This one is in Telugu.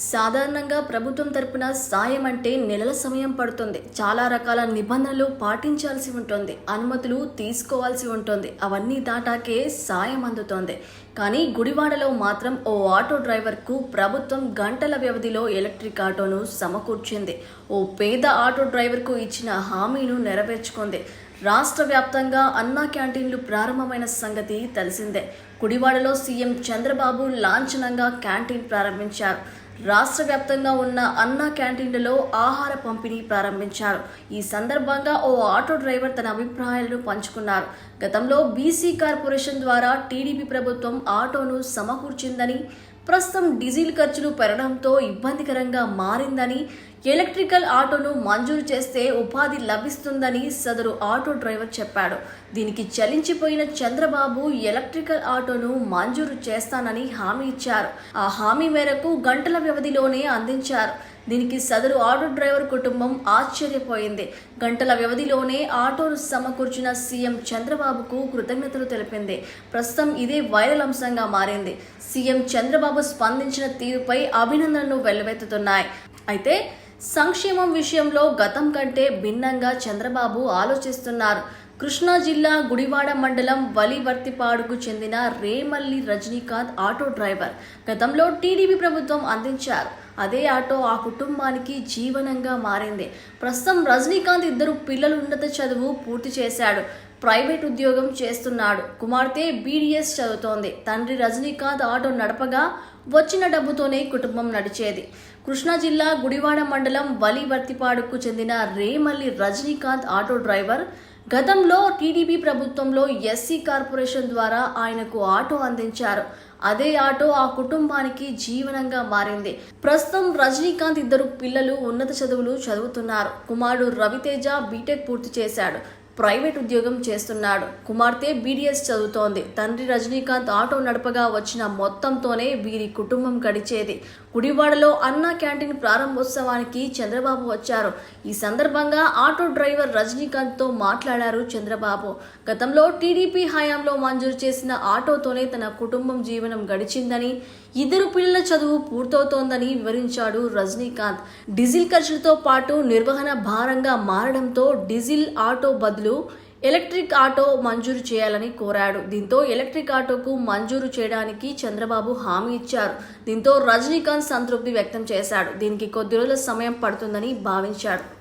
సాధారణంగా ప్రభుత్వం తరపున సాయం అంటే నెలల సమయం పడుతుంది. చాలా రకాల నిబంధనలు పాటించాల్సి ఉంటుంది. అనుమతులు తీసుకోవాల్సి ఉంటుంది. అవన్నీ దాటాకే సాయం అందుతోంది. కానీ గుడివాడలో మాత్రం ఓ ఆటో డ్రైవర్కు ప్రభుత్వం గంటల వ్యవధిలో ఎలక్ట్రిక్ ఆటోను సమకూర్చింది. ఓ పేద ఆటో డ్రైవర్కు ఇచ్చిన హామీను నెరవేర్చుకుంది. రాష్ట్ర వ్యాప్తంగా అన్నా క్యాంటీన్లు ప్రారంభమైన సంగతి తెలిసిందే. గుడివాడలో సీఎం చంద్రబాబు లాంఛనంగా క్యాంటీన్ ప్రారంభించారు. రాష్ట్ర వ్యాప్తంగా ఉన్న అన్నా క్యాంటీన్లలో ఆహార పంపిణీ ప్రారంభించారు. ఈ సందర్భంగా ఓ ఆటో డ్రైవర్ తన అభిప్రాయాలను పంచుకున్నారు. గతంలో బీసీ కార్పొరేషన్ ద్వారా టీడీపీ ప్రభుత్వం ఆటోను సమకూర్చిందని, ప్రస్తుతం డీజిల్ ఖర్చులు పెరగడంతో ఇబ్బందికరంగా మారిందని, ఎలక్ట్రికల్ ఆటోను మంజూరు చేస్తే ఉపాధి లభిస్తుందని సదరు ఆటో డ్రైవర్ చెప్పాడు. దీనికి చలించిపోయిన చంద్రబాబు ఎలక్ట్రికల్ ఆటోను మంజూరు చేస్తానని హామీ ఇచ్చారు. ఆ హామీ మేరకు గంటల వ్యవధిలోనే అందించారు. దీనికి సదరు ఆటో డ్రైవర్ కుటుంబం ఆశ్చర్యపోయింది. గంటల వ్యవధిలోనే ఆటోను సమకూర్చిన సీఎం చంద్రబాబుకు కృతజ్ఞతలు తెలిపింది. ప్రస్తుతం ఇదే వైరల్ అంశంగా మారింది. సీఎం చంద్రబాబు స్పందించిన తీరుపై అభినందనలు వెల్లువెత్తుతున్నాయి. అయితే సంక్షేమం విషయంలో గతం కంటే భిన్నంగా చంద్రబాబు ఆలోచిస్తున్నారు. కృష్ణా జిల్లా గుడివాడ మండలం వలివర్తిపాడుకు చెందిన రేమల్లి రజనీకాంత్ ఆటో డ్రైవర్. గతంలో టీడీపీ ప్రభుత్వం అందించారు. అదే ఆటో ఆ కుటుంబానికి జీవనంగా మారింది. ప్రస్తుతం రజనీకాంత్ ఇద్దరు పిల్లలు ఉన్నత చదువు పూర్తి చేశాడు. ప్రైవేట్ ఉద్యోగం చేస్తున్నాడు. కుమార్తె బీడీఎస్ చదువుతోంది. తండ్రి రజనీకాంత్ ఆటో నడపగా వచ్చిన డబ్బుతోనే కుటుంబం నడిచేది. కృష్ణా జిల్లా గుడివాడ మండలం వలివర్తిపాడుకు చెందిన రేమల్లి రజనీకాంత్ ఆటో డ్రైవర్. గతంలో టీడీపీ ప్రభుత్వంలో ఎస్సీ కార్పొరేషన్ ద్వారా ఆయనకు ఆటో అందించారు. అదే ఆటో ఆ కుటుంబానికి జీవనంగా మారింది. ప్రస్తుతం రజనీకాంత్ ఇద్దరు పిల్లలు ఉన్నత చదువులు చదువుతున్నారు. కుమారుడు రవితేజ బీటెక్ పూర్తి చేశాడు. ప్రైవేట్ ఉద్యోగం చేస్తున్నాడు. కుమార్తె బీడీఎస్ చదువుతోంది. తండ్రి రజనీకాంత్ ఆటో నడపగా వచ్చిన మొత్తంతోనే వీరి కుటుంబం గడిచేది. గుడివాడలో అన్నా క్యాంటీన్ ప్రారంభోత్సవానికి చంద్రబాబు వచ్చారు. ఈ సందర్భంగా ఆటో డ్రైవర్ రజనీకాంత్తో మాట్లాడారు చంద్రబాబు. గతంలో టీడీపీ హయాంలో మంజూరు చేసిన ఆటోతోనే తన కుటుంబం జీవనం గడిచిందని, ఇద్దరు పిల్లల చదువు పూర్తవుతోందని వివరించాడు రజనీకాంత్. డీజిల్ ఖర్చులతో పాటు నిర్వహణ భారంగా మారడంతో డీజిల్ ఆటో బదులు ఎలక్ట్రిక్ ఆటో మంజూరు చేయాలని కోరాడు. దీంతో ఎలక్ట్రిక్ ఆటోకు మంజూరు చేయడానికి చంద్రబాబు హామీ ఇచ్చారు. దీంతో రజనీకాంత్ సంతృప్తి వ్యక్తం చేశాడు. దీనికి కొద్ది రోజుల సమయం పడుతుందని భావించాడు.